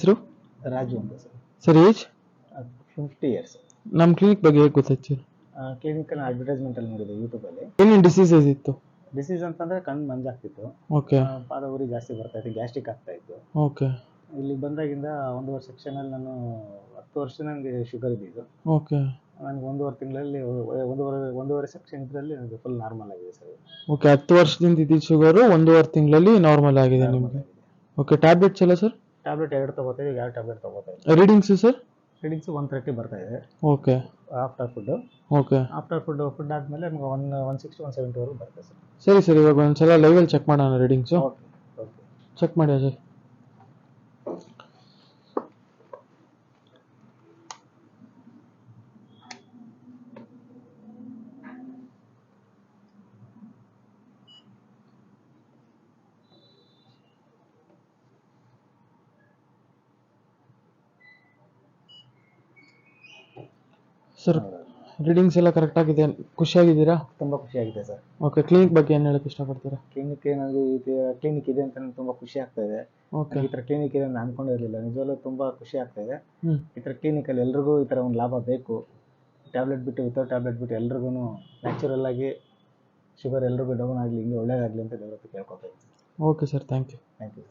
ಹೆಸರು? ರಾಜು ಅಂತ sir. Sir age? 50 years. ನಮ್ಮ ಕ್ಲಿನಿಕ್ ಬಗ್ಗೆ ಹೇಗೆ ಗೊತ್ತಾಯ್ತು ಸರ್? ಕ್ಲಿನಿಕಲ್ ಅಡ್ವರ್ಟೈಸ್ಮೆಂಟ್ ಅಲ್ಲಿ ನೋಡಿದೆ ಯೂಟ್ಯೂಬಲ್ಲಿ. ಏನೇನು ಡಿಸೀಸಸ್ ಇತ್ತು? ಡಿಸೀಸ್ ಅಂತಂದ್ರೆ ಕಣ್ಣು ಮಂಜಾಗ್ತಿತ್ತು, ಓಕೆ ಪಾದ ಉರಿ ಜಾಸ್ತಿ ಬರ್ತಾ ಇತ್ತು, ಗ್ಯಾಸ್ಟ್ರಿಕ್ ಆಗ್ತಾ ಇತ್ತು. ಓಕೆ ಇಲ್ಲಿ ಬಂದಾಗಿಂದ ಒಂದೂವರೆ ಸೆಕ್ಷನಲ್ಲಿ ನಾನು 10 ವರ್ಷ ನನಗೆ ಶುಗರ್ ಇದ್ದಿದ್ದು. ಓಕೆ ನನಗೆ ಒಂದೂವರೆ ತಿಂಗಳಲ್ಲಿ ಒಂದೂವರೆ ಸೆಕ್ಷನ್ ಇದರಲ್ಲಿ ನನಗೆ ಫುಲ್ ನಾರ್ಮಲ್ ಆಗಿದೆ ಸರ್. ಓಕೆ 10 ವರ್ಷದಿಂದ ಇದ್ದಿದ್ದು ಶುಗರು 1.5 ತಿಂಗಳಲ್ಲಿ ನಾರ್ಮಲ್ ಆಗಿದೆ ನಿಮಗೆ. ಓಕೆ ಟ್ಯಾಬ್ಲೆಟ್ಸ್ ಎಲ್ಲ ಸರ್? ಟ್ಯಾಬ್ಲೆಟ್ 2 ತಗೋತಾ ಇದ್ದೀವಿ, 2 ಟ್ಯಾಬ್ಲೆಟ್ ತಗೋತಾ ಇದ್ದೀವಿ. Readings sir? ರೀಡಿಂಗ್ಸ್ 130 ಬರ್ತಾ ಇದೆ. Okay after food. Okay after food ಆದಮೇಲೆ ನಮಗೆ 160 170 ವರೆಗೂ ಬರುತ್ತೆ ಸರ್. ಸರಿ ಸರ್, ಇವಾಗ ಒಂದ್ಸಲ ಲೈವಲ್ಲಿ ಚೆಕ್ ಮಾಡೋಣ ರೀಡಿಂಗ್ಸು. ಓಕೆ ಓಕೆ ಚೆಕ್ ಮಾಡಿ ಅಜಯ್. ಸರ್ ರೀಡಿಂಗ್ಸ್ ಎಲ್ಲ ಕರೆಕ್ಟ್ ಆಗಿದೆ, ಖುಷಿಯಾಗಿದ್ದೀರಾ? ತುಂಬ ಖುಷಿಯಾಗಿದೆ ಸರ್. ಓಕೆ ಕ್ಲಿನಿಕ್ ಬಗ್ಗೆ ಏನು ಹೇಳಕ್ಕೆ ಇಷ್ಟಪಡ್ತೀರಾ? ಕ್ಲಿನಿಕ್ ನನಗೆ ಕ್ಲಿನಿಕ್ ಇದೆ ಅಂತ ನನಗೆ ತುಂಬ ಖುಷಿ ಆಗ್ತಾ ಇದೆ. ಓಕೆ ಈ ಥರ ಕ್ಲಿನಿಕ್ ಇದೆ ಅಂತ ಅನ್ಕೊಂಡಿರಲಿಲ್ಲ, ನಿಜವಲ್ಲೂ ತುಂಬ ಖುಷಿ ಆಗ್ತಾ ಇದೆ. ಹ್ಞೂ ಈ ಥರ ಕ್ಲಿನಿಕಲ್ಲಿ ಎಲ್ರಿಗೂ ಈ ಥರ ಒಂದು ಲಾಭ ಬೇಕು. ಟ್ಯಾಬ್ಲೆಟ್ ಬಿಟ್ಟು ವಿತೌಟ್ ಟ್ಯಾಬ್ಲೆಟ್ ಬಿಟ್ಟು ಎಲ್ರಿಗೂ ನ್ಯಾಚುರಲ್ ಆಗಿ ಶುಗರ್ ಎಲ್ರಿಗೂ ಡೌನ್ ಆಗಲಿ, ಹಿಂಗೆ ಒಳ್ಳೇದಾಗಲಿ ಅಂತ ದೇವ್ರ ಹತ್ರ ಕೇಳ್ಕೊತಾ ಇದ್ದೀನಿ. Okay sir, thank you. Thank you.